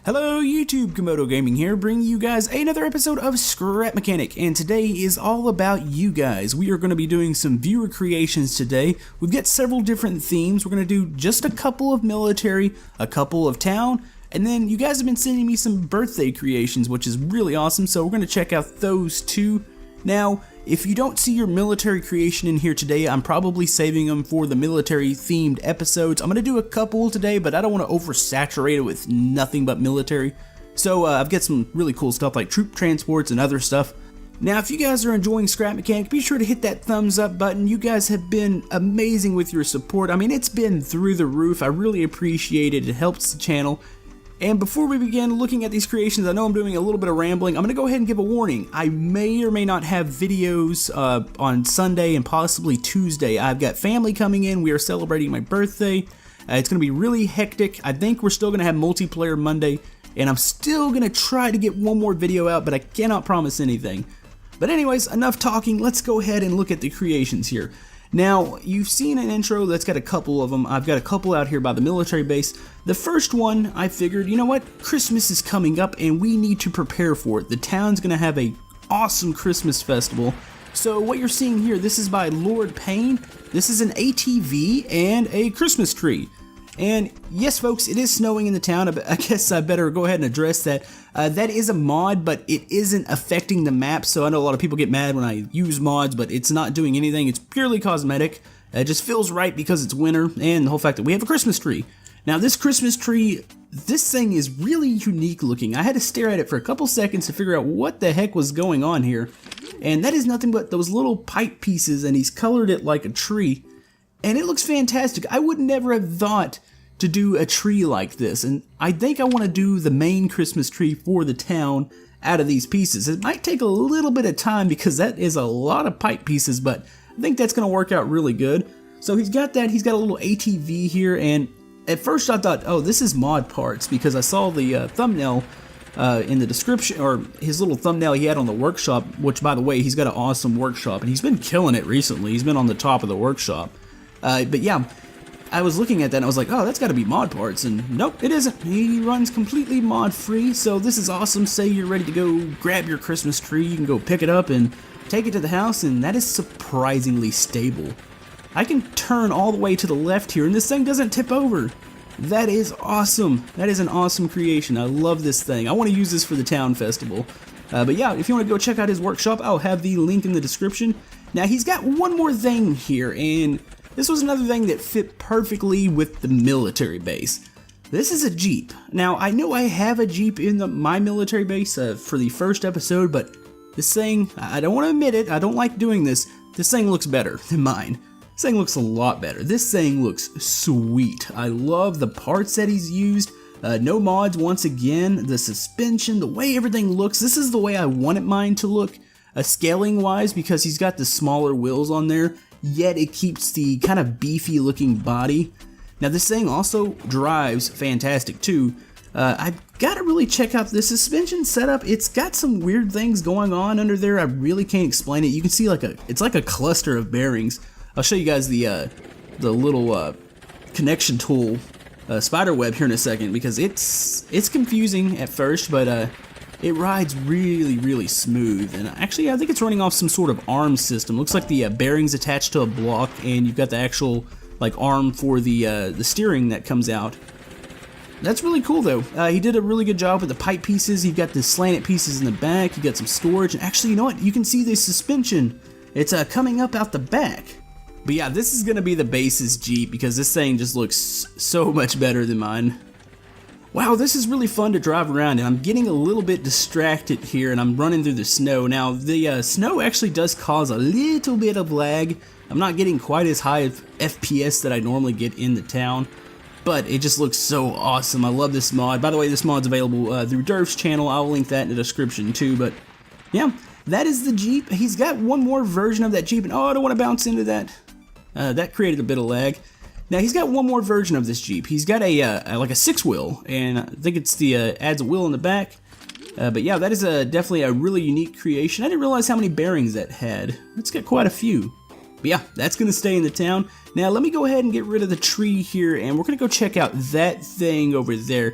Hello YouTube, Komodo Gaming here, bringing you guys another episode of Scrap Mechanic, and today is all about you guys. We are going to be doing some viewer creations today. We've got several different themes. We're going to do just a couple of military, a couple of town, and then you guys have been sending me some birthday creations, which is really awesome, so we're going to check out those too. Now, if you don't see your military creation in here today, I'm probably saving them for the military themed episodes. I'm going to do a couple today, but I don't want to oversaturate it with nothing but military. So I've got some really cool stuff like troop transports and other stuff. Now, if you guys are enjoying Scrap Mechanic, be sure to hit that thumbs up button. You guys have been amazing with your support. I mean, it's been through the roof. I really appreciate it. It helps the channel. And before we begin looking at these creations, I know I'm doing a little bit of rambling. I'm going to go ahead and give a warning. I may or may not have videos on Sunday and possibly Tuesday. I've got family coming in. We are celebrating my birthday. It's going to be really hectic. I think we're still going to have multiplayer Monday. And I'm still going to try to get one more video out, but I cannot promise anything. But anyways, enough talking. Let's go ahead and look at the creations here. Now, you've seen an intro that's got a couple of them. I've got a couple out here by the military base. The first one, I figured, you know what? Christmas is coming up and we need to prepare for it. The town's going to have a awesome Christmas festival. So what you're seeing here, this is by Lord Payne. This is an ATV and a Christmas tree. And yes, folks, it is snowing in the town. I guess I better go ahead and address that. That is a mod, but it isn't affecting the map. So I know a lot of people get mad when I use mods, but it's not doing anything. It's purely cosmetic. It just feels right because it's winter and the whole fact that we have a Christmas tree. Now, this Christmas tree, this thing is really unique looking. I had to stare at it for a couple seconds to figure out what the heck was going on here. And that is nothing but those little pipe pieces, and he's colored it like a tree. And it looks fantastic. I would never have thought to do a tree like this, and I think I want to do the main Christmas tree for the town out of these pieces. It might take a little bit of time because that is a lot of pipe pieces, but I think that's going to work out really good. So he's got that, he's got a little ATV here, and at first I thought, oh, this is mod parts, because I saw the thumbnail in the description, or his little thumbnail he had on the workshop, which, by the way, he's got an awesome workshop, and he's been killing it recently. He's been on the top of the workshop. But yeah, I was looking at that and I was like, oh, that's got to be mod parts, and nope, it isn't. He runs completely mod free, so this is awesome. Say you're ready to go grab your Christmas tree, you can go pick it up and take it to the house, and that is surprisingly stable. I can turn all the way to the left here and this thing doesn't tip over. That is awesome. That is an awesome creation. I love this thing. I want to use this for the town festival. But yeah, if you want to go check out his workshop, I'll have the link in the description. Now, he's got one more thing here, and this was another thing that fit perfectly with the military base. This is a Jeep. Now, I know I have a Jeep in my military base for the first episode, but this thing, I don't want to admit it, I don't like doing this. This thing looks better than mine. This thing looks a lot better. This thing looks sweet. I love the parts that he's used. No mods once again. The suspension, the way everything looks. This is the way I wanted mine to look, scaling wise, because he's got the smaller wheels on there. Yet it keeps the kind of beefy looking body. Now, this thing also drives fantastic too. I've got to really check out the suspension setup. It's got some weird things going on under there. I really can't explain it. You can see it's like a cluster of bearings. I'll show you guys the little connection tool spider web here in a second, because it's confusing at first, but it rides really, really smooth. And actually, I think it's running off some sort of arm system. Looks like the bearings attached to a block, and you've got the actual like arm for the steering that comes out. That's really cool though. He did a really good job with the pipe pieces. You've got the slanted pieces in the back. You got some storage, and actually, you know what? You can see the suspension. It's coming up out the back. But yeah, this is gonna be the base's Jeep, because this thing just looks so much better than mine. Wow, this is really fun to drive around, and I'm getting a little bit distracted here, and I'm running through the snow. Now, the snow actually does cause a little bit of lag. I'm not getting quite as high of FPS that I normally get in the town, but it just looks so awesome. I love this mod. By the way, this mod's available through Durf's channel. I'll link that in the description too, but yeah, that is the Jeep. He's got one more version of that Jeep, and oh, I don't want to bounce into that. That created a bit of lag. Now, he's got one more version of this Jeep. He's got a like a 6-wheel, and I think it's the adds a wheel in the back. But yeah, that is definitely a really unique creation. I didn't realize how many bearings that had. It's got quite a few. But yeah, that's going to stay in the town. Now, let me go ahead and get rid of the tree here, and we're going to go check out that thing over there.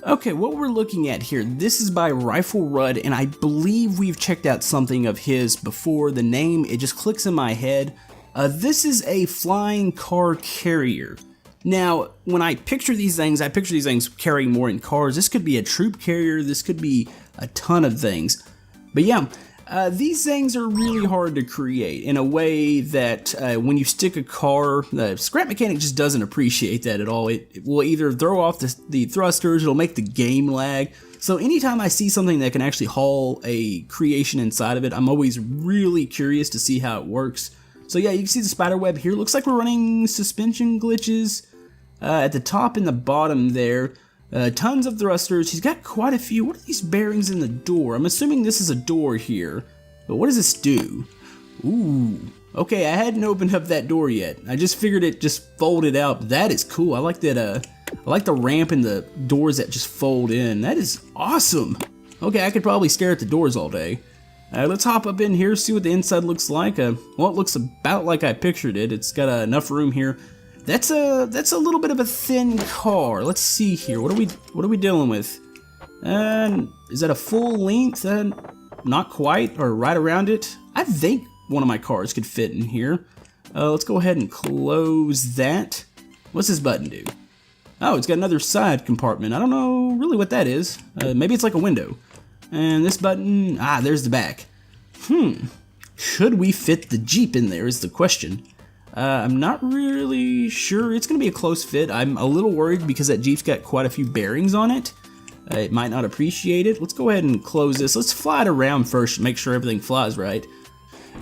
Okay, what we're looking at here, this is by Rifle Rudd, and I believe we've checked out something of his before. The name, it just clicks in my head. This is a flying car carrier. Now, when I picture these things, I picture these things carrying more in cars. This could be a troop carrier, this could be a ton of things. But yeah, these things are really hard to create in a way that when you stick a car, the Scrap Mechanic just doesn't appreciate that at all. It will either throw off the thrusters, it'll make the game lag. So anytime I see something that can actually haul a creation inside of it, I'm always really curious to see how it works. So yeah, you can see the spider web here. Looks like we're running suspension glitches at the top and the bottom there. Tons of thrusters. He's got quite a few. What are these bearings in the door? I'm assuming this is a door here. But what does this do? Ooh. Okay, I hadn't opened up that door yet. I just figured it just folded out. That is cool. I like that. I like the ramp and the doors that just fold in. That is awesome. Okay, I could probably stare at the doors all day. Let's hop up in here, see what the inside looks like. Well, it looks about like I pictured it. It's got enough room here. That's a little bit of a thin car. Let's see here. What are we dealing with? Is that a full length? Not quite, or right around it. I think one of my cars could fit in here. Let's go ahead and close that. What's this button do? Oh, it's got another side compartment. I don't know really what that is. Maybe it's like a window. And this button, there's the back. Should we fit the Jeep in there is the question. I'm not really sure. It's going to be a close fit. I'm a little worried because that Jeep's got quite a few bearings on it. It might not appreciate it. Let's go ahead and close this. Let's fly it around first and make sure everything flies right.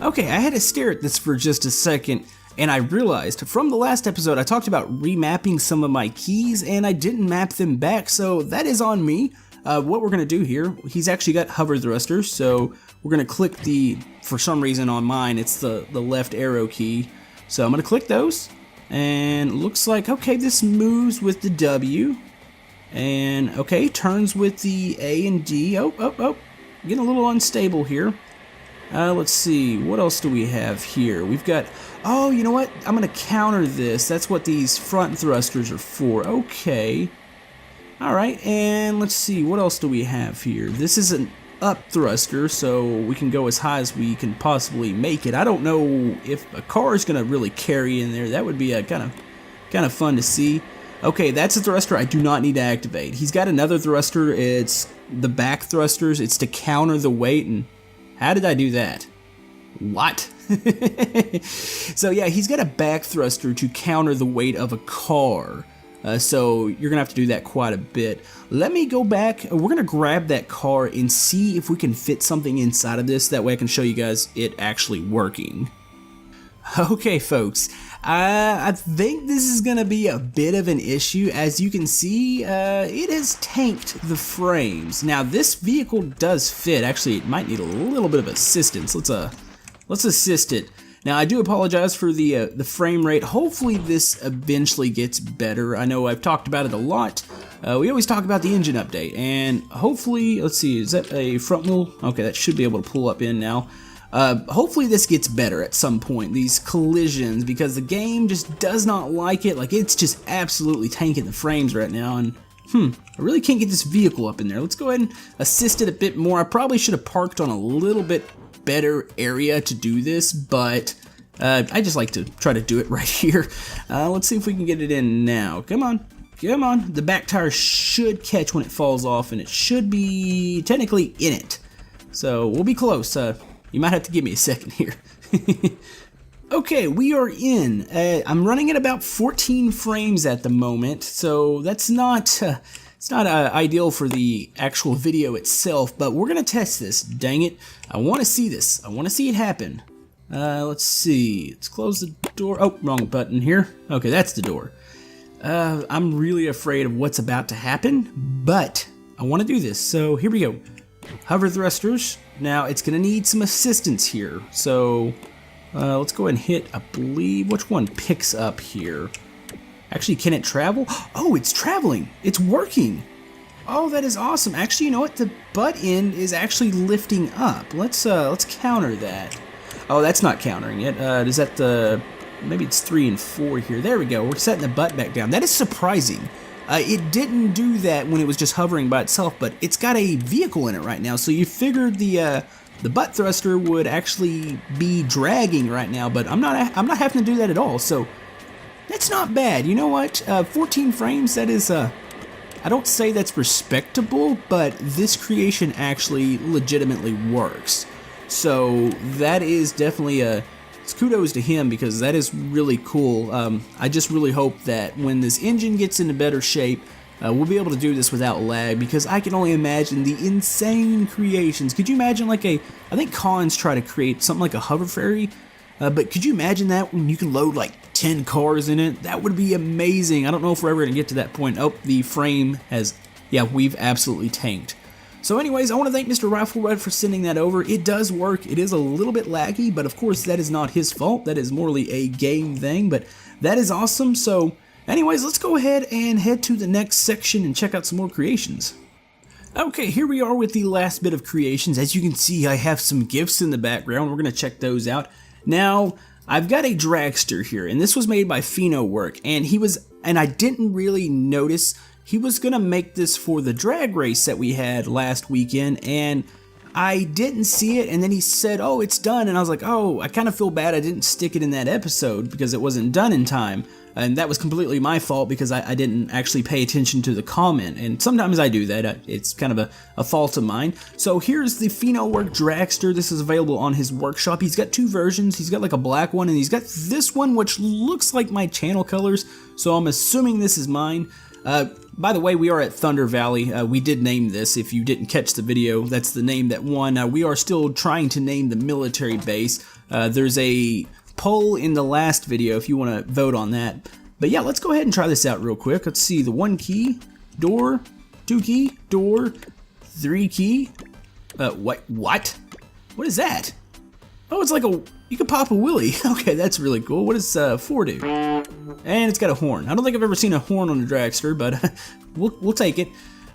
Okay, I had to stare at this for just a second, and I realized from the last episode I talked about remapping some of my keys, and I didn't map them back, so that is on me. What we're going to do here, he's actually got hover thrusters, so we're going to click for some reason on mine, it's the left arrow key. So I'm going to click those, and it looks like, okay, this moves with the W, and okay, turns with the A and D. Oh, getting a little unstable here. Let's see, what else do we have here? We've got, oh, you know what? I'm going to counter this. That's what these front thrusters are for. Okay. All right, and let's see, what else do we have here? This is an up thruster, so we can go as high as we can possibly make it. I don't know if a car is going to really carry in there. That would be a kind of fun to see. Okay, that's a thruster I do not need to activate. He's got another thruster. It's the back thrusters. It's to counter the weight, and how did I do that? What? So yeah, he's got a back thruster to counter the weight of a car. So you're going to have to do that quite a bit. Let me go back. We're going to grab that car and see if we can fit something inside of this. That way I can show you guys it actually working. Okay, folks. I think this is going to be a bit of an issue. As you can see, it has tanked the frames. Now, this vehicle does fit. Actually, it might need a little bit of assistance. Let's assist it. Now, I do apologize for the frame rate. Hopefully this eventually gets better. I know I've talked about it a lot. We always talk about the engine update, and hopefully, let's see, is that a front wheel? Okay, that should be able to pull up in now. Hopefully this gets better at some point, these collisions, because the game just does not like it. Like, it's just absolutely tanking the frames right now, and I really can't get this vehicle up in there. Let's go ahead and assist it a bit more. I probably should have parked on a little bit better area to do this, but I just like to try to do it right here. Let's see if we can get it in now. Come on. The back tire should catch when it falls off, and it should be technically in it. So we'll be close. You might have to give me a second here. Okay, we are in. I'm running at about 14 frames at the moment, so that's not it's not ideal for the actual video itself, but we're gonna test this. Dang it, I want to see this. I want to see it happen. Let's see. Let's close the door. Oh, wrong button here. Okay, that's the door. I'm really afraid of what's about to happen, but I want to do this. So here we go. Hover thrusters. Now it's gonna need some assistance here. So let's go ahead and hit, I believe, which one picks up here? Actually, can it travel? Oh, it's traveling. It's working. Oh, that is awesome. Actually, you know what? The butt end is actually lifting up. Let's counter that. Oh, that's not countering it. Is that the, maybe it's 3 and 4 here. There we go. We're setting the butt back down. That is surprising. It didn't do that when it was just hovering by itself, but it's got a vehicle in it right now, so you figured the butt thruster would actually be dragging right now, but I'm not having to do that at all, so that's not bad. You know what? 14 frames, that is, I don't say that's respectable, but this creation actually legitimately works. So that is definitely it's kudos to him, because that is really cool. I just really hope that when this engine gets into better shape, we'll be able to do this without lag, because I can only imagine the insane creations. Could you imagine I think Cons try to create something like a hover ferry, but could you imagine that when you can load like 10 cars in it? That would be amazing. I don't know if we're ever going to get to that point. Oh, the frame has, yeah, we've absolutely tanked. So anyways, I want to thank Mr. Riflered for sending that over. It does work. It is a little bit laggy, but of course that is not his fault. That is morely a game thing, but that is awesome. So anyways, let's go ahead and head to the next section and check out some more creations. Okay, here we are with the last bit of creations. As you can see, I have some GIFs in the background. We're going to check those out. Now, I've got a dragster here, and this was made by Work, and I didn't really notice. He was going to make this for the drag race that we had last weekend, and I didn't see it, and then he said, oh, it's done, and I was like, oh, I kind of feel bad I didn't stick it in that episode because it wasn't done in time, and that was completely my fault because I didn't actually pay attention to the comment, and sometimes I do that. It's kind of a fault of mine. So here's the Work dragster. This is available on his workshop. He's got two versions. He's got like a black one, and he's got this one which looks like my channel colors, so I'm assuming this is mine. By the way, we are at Thunder Valley. We did name this. If you didn't catch the video, that's the name that won. We are still trying to name the military base. There's a poll in the last video if you want to vote on that. But yeah, let's go ahead and try this out real quick. Let's see, the 1 key, door, 2 key, door, 3 key. What? What is that? Oh, it's like you could pop a willy. Okay, that's really cool. What does 4 do? And it's got a horn. I don't think I've ever seen a horn on a dragster, but we'll take it.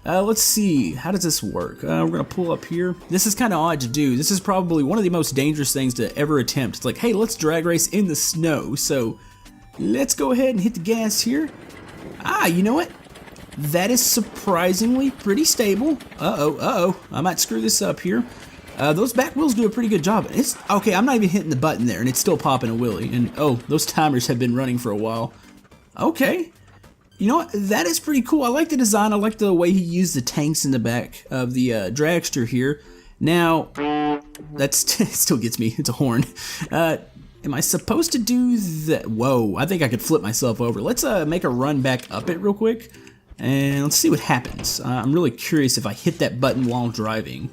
Let's see, how does this work? We're gonna pull up here. This is kind of odd to do. This is probably one of the most dangerous things to ever attempt. It's like, hey, let's drag race in the snow. So let's go ahead and hit the gas here. Ah, you know what? That is surprisingly pretty stable. Uh-oh. I might screw this up here. Those back wheels do a pretty good job. It's okay, I'm not even hitting the button there, and it's still popping a wheelie. And oh, those timers have been running for a while. Okay. You know what? That is pretty cool. I like the design. I like the way he used the tanks in the back of the dragster here. Now, that still gets me. It's a horn. Am I supposed to do that? Whoa, I think I could flip myself over. Let's make a run back up it real quick, and let's see what happens. I'm really curious if I hit that button while driving.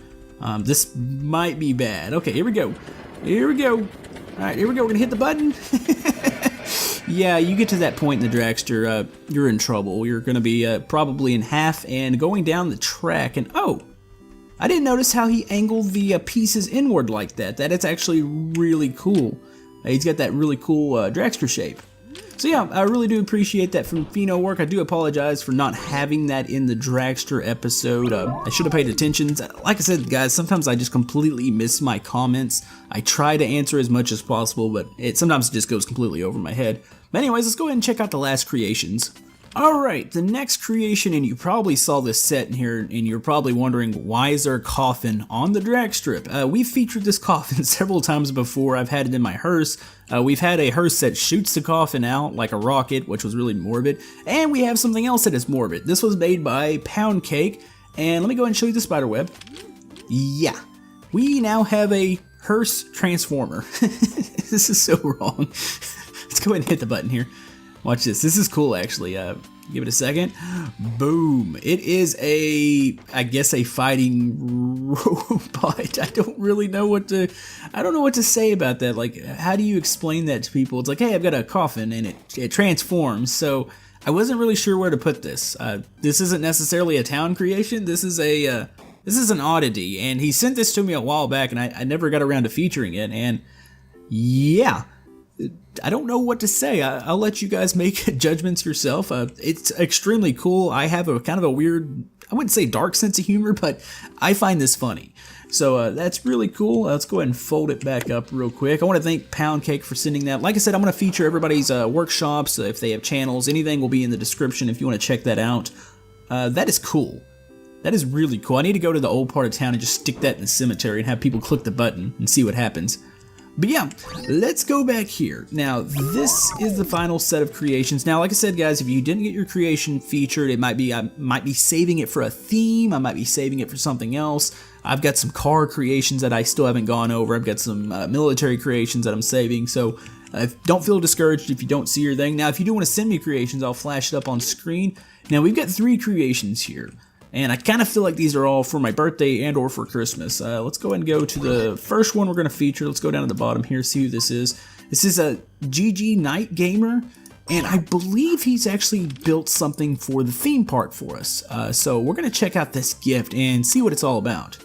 This might be bad. Okay, here we go. Here we go. All right, here we go. We're gonna hit the button. Yeah, you get to that point in the dragster, you're in trouble. You're gonna be probably in half and going down the track. And oh, I didn't notice how he angled the pieces inward like that. That is actually really cool. He's got that really cool dragster shape. So yeah, I really do appreciate that from Work. I do apologize for not having that in the dragster episode. I should have paid attention. Like I said, guys, sometimes I just completely miss my comments. I try to answer as much as possible, but sometimes it just goes completely over my head. But anyways, let's go ahead and check out the last creations. Alright, the next creation, and you probably saw this set in here, and you're probably wondering, why is there a coffin on the drag strip? We've featured this coffin several times before. I've had it in my hearse. We've had a hearse that shoots the coffin out like a rocket, which was really morbid. And we have something else that is morbid. This was made by Pound Cake, and let me go ahead and show you the spider web. Yeah, we now have a hearse transformer. This is so wrong. Let's go ahead and hit the button here. Watch this. This is cool, actually. Give it a second. Boom. It is I guess a fighting robot. I don't know what to say about that. Like, how do you explain that to people? It's like, hey, I've got a coffin and it transforms. So I wasn't really sure where to put this. This isn't necessarily a town creation. This is an oddity, and he sent this to me a while back, and I never got around to featuring it. And yeah. I don't know what to say. I'll let you guys make judgments yourself. It's extremely cool. I have a kind of a weird, I wouldn't say dark sense of humor, but I find this funny. So that's really cool. Let's go ahead and fold it back up real quick. I want to thank Pound Cake for sending that. Like I said, I'm going to feature everybody's workshops. If they have channels, anything will be in the description if you want to check that out. That is cool. That is really cool. I need to go to the old part of town and just stick that in the cemetery and have people click the button and see what happens. But yeah, let's go back here. Now, this is the final set of creations. Now, like I said, guys, if you didn't get your creation featured, I might be saving it for a theme. I might be saving it for something else. I've got some car creations that I still haven't gone over. I've got some military creations that I'm saving. So don't feel discouraged if you don't see your thing. Now, if you do want to send me creations, I'll flash it up on screen. Now, we've got 3 creations here. And I kind of feel like these are all for my birthday and or for Christmas. Let's go ahead and go to the first one we're going to feature. Let's go down to the bottom here, see who this is. This is a GG Night Gamer, and I believe he's actually built something for the theme park for us. So we're going to check out this gift and see what it's all about.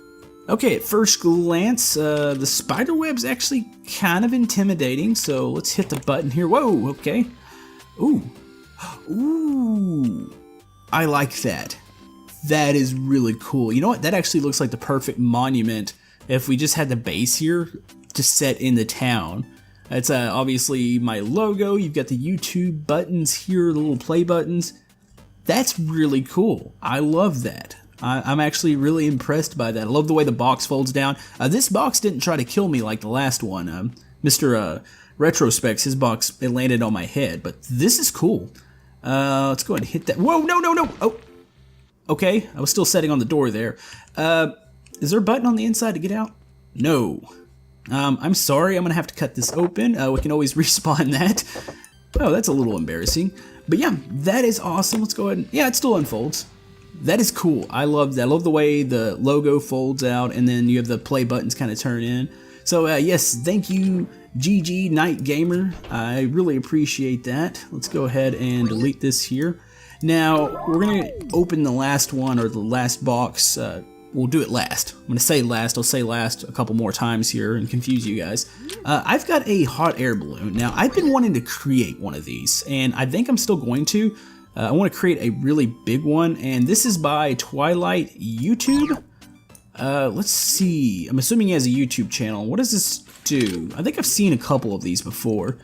Okay, at first glance, the spider web's actually kind of intimidating, so let's hit the button here. Whoa, okay. Ooh. Ooh. I like that. That is really cool. You know what? That actually looks like the perfect monument if we just had the base here to set in the town. It's obviously my logo. You've got the YouTube buttons here, the little play buttons. That's really cool. I love that. I'm actually really impressed by that. I love the way the box folds down. This box didn't try to kill me like the last one. Mr. Retrospecs, his box, it landed on my head. But this is cool. Let's go ahead and hit that. Whoa, no, no, no. Oh. Okay, I was still setting on the door there. Is there a button on the inside to get out? No. I'm sorry, I'm gonna have to cut this open. We can always respawn that. Oh, that's a little embarrassing. But yeah, that is awesome. Let's go ahead and, yeah, it still unfolds. That is cool. I love that. I love the way the logo folds out and then you have the play buttons kind of turn in. So yes, thank you, GG Night Gamer. I really appreciate that. Let's go ahead and delete this here. Now, we're going to open the last one, or the last box. We'll do it last. I'm going to say last. I'll say last a couple more times here and confuse you guys. I've got a hot air balloon. Now, I've been wanting to create one of these, and I think I'm still going to. I want to create a really big one, and this is by Twilight YouTube. Let's see. I'm assuming he has a YouTube channel. What does this do? I think I've seen a couple of these before.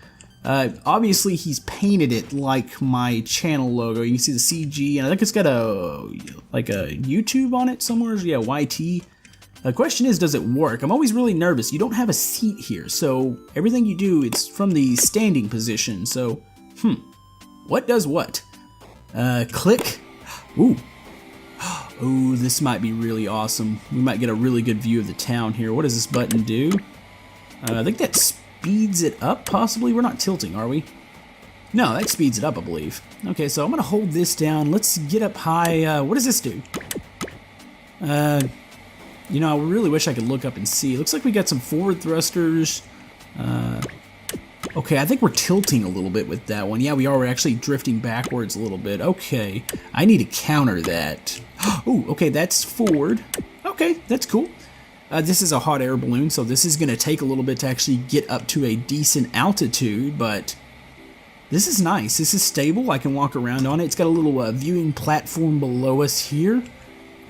Obviously, he's painted it like my channel logo. You can see the CG, and I think it's got a YouTube on it somewhere. Yeah, YT. The question is, does it work? I'm always really nervous. You don't have a seat here, so everything you do, it's from the standing position. So, what does what? Click. Ooh. Ooh, this might be really awesome. We might get a really good view of the town here. What does this button do? I think that speeds it up, possibly? We're not tilting, are we? No, that speeds it up, I believe. Okay, so I'm going to hold this down. Let's get up high. What does this do? You know, I really wish I could look up and see. Looks like we got some forward thrusters. Okay, I think we're tilting a little bit with that one. Yeah, we are. We're actually drifting backwards a little bit. Okay, I need to counter that. Oh, okay, that's forward. Okay, that's cool. This is a hot air balloon, so this is going to take a little bit to actually get up to a decent altitude, but this is nice. This is stable. I can walk around on it. It's got a little viewing platform below us here.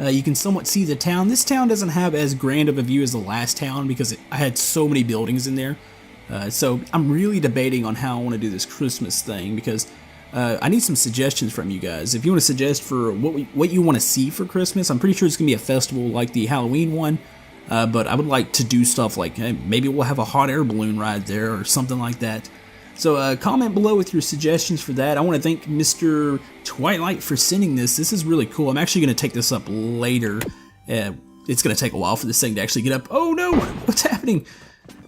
You can somewhat see the town. This town doesn't have as grand of a view as the last town because I had so many buildings in there. So I'm really debating on how I want to do this Christmas thing because I need some suggestions from you guys. If you want to suggest for what you want to see for Christmas, I'm pretty sure it's going to be a festival like the Halloween one. But I would like to do stuff like, hey, maybe we'll have a hot air balloon ride there or something like that. So comment below with your suggestions for that. I want to thank Mr. Twilight for sending this. This is really cool. I'm actually going to take this up later. It's going to take a while for this thing to actually get up. Oh no, what's happening?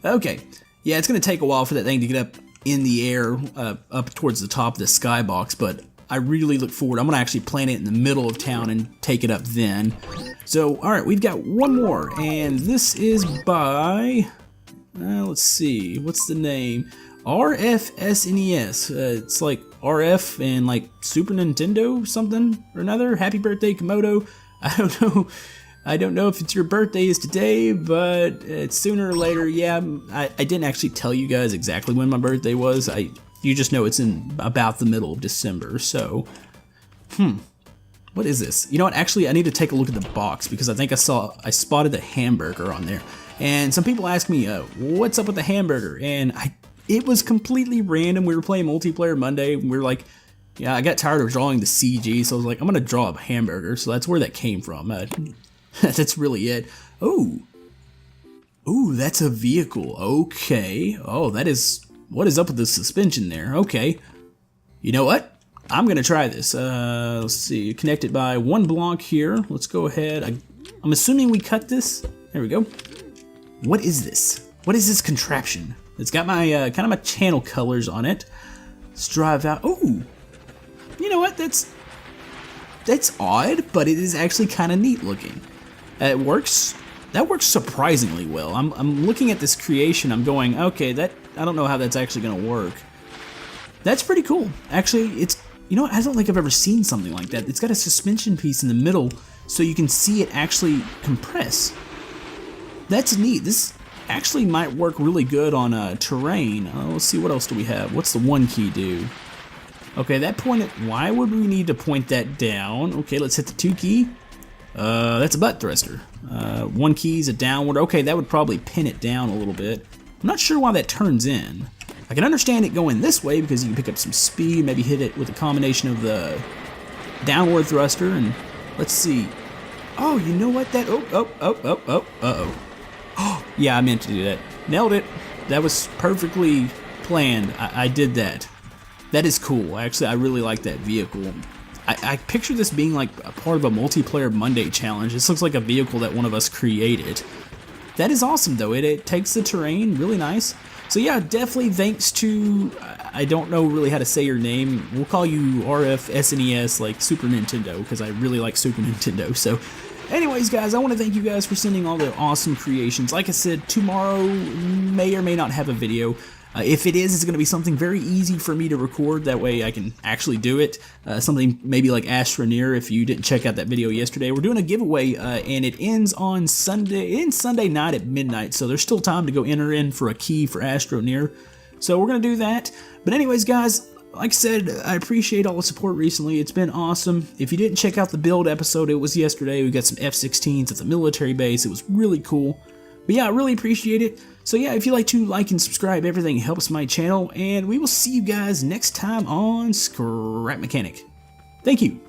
Okay, yeah, it's going to take a while for that thing to get up in the air, up towards the top of the skybox, but I really look forward. I'm going to actually plant it in the middle of town and take it up then. So, alright, we've got one more, and this is by, let's see, what's the name? RFSNES. It's like RF and like Super Nintendo something or another. Happy birthday, Komodo. I don't know if it's your birthday is today, but it's sooner or later. Yeah, I didn't actually tell you guys exactly when my birthday was. You just know it's in about the middle of December, so, What is this? You know what? Actually, I need to take a look at the box because I think I spotted a hamburger on there. And some people ask me, what's up with the hamburger? And it was completely random. We were playing multiplayer Monday, and we were like, yeah, I got tired of drawing the CG, so I was like, I'm gonna draw a hamburger. So that's where that came from. That's really it. Oh, that's a vehicle. Okay. Oh, what is up with the suspension there? Okay. You know what? I'm gonna try this. Let's see. Connect it by one block here. Let's go ahead. I'm assuming we cut this. There we go. What is this? What is this contraption? It's got my kind of my channel colors on it. Let's drive out. Oh. You know what? That's odd, but it is actually kind of neat looking. It works. That works surprisingly well. I'm looking at this creation. I'm going, okay, I don't know how that's actually gonna work. That's pretty cool. Actually, you know what? I don't think I've ever seen something like that. It's got a suspension piece in the middle, so you can see it actually compress. That's neat. This actually might work really good on terrain. Let's see, what else do we have? What's the one key do? Okay, that pointed. Why would we need to point that down? Okay, let's hit the 2 key. That's a butt thruster. 1 key is a downward. Okay, that would probably pin it down a little bit. I'm not sure why that turns in. I can understand it going this way because you can pick up some speed, maybe hit it with a combination of the downward thruster, and let's see. Oh, you know what? That oh, yeah, I meant to do that. Nailed it. That was perfectly planned. I did that. That is cool. Actually, I really like that vehicle. I picture this being like a part of a multiplayer Monday challenge. This looks like a vehicle that one of us created. That is awesome though. It takes the terrain really nice. So yeah, definitely thanks to, I don't know really how to say your name. We'll call you RFSNES, like Super Nintendo, because I really like Super Nintendo. So anyways, guys, I want to thank you guys for sending all the awesome creations. Like I said, tomorrow may or may not have a video. If it is, it's going to be something very easy for me to record. That way I can actually do it. Something maybe like Astroneer. If you didn't check out that video yesterday, we're doing a giveaway, and it ends on Sunday. It ends Sunday night at midnight, so there's still time to go enter in for a key for Astroneer. So we're going to do that. But anyways, guys, like I said, I appreciate all the support recently. It's been awesome. If you didn't check out the build episode, it was yesterday. We got some F-16s at the military base. It was really cool. But yeah, I really appreciate it. So yeah, if you like to like and subscribe, everything helps my channel, and we will see you guys next time on Scrap Mechanic. Thank you.